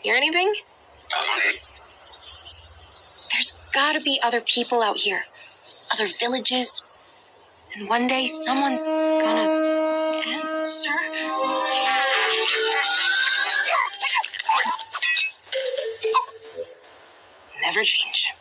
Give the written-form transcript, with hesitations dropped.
Hear anything? There's gotta be other people out here, other villages, and one day someone's gonna answer. Never change.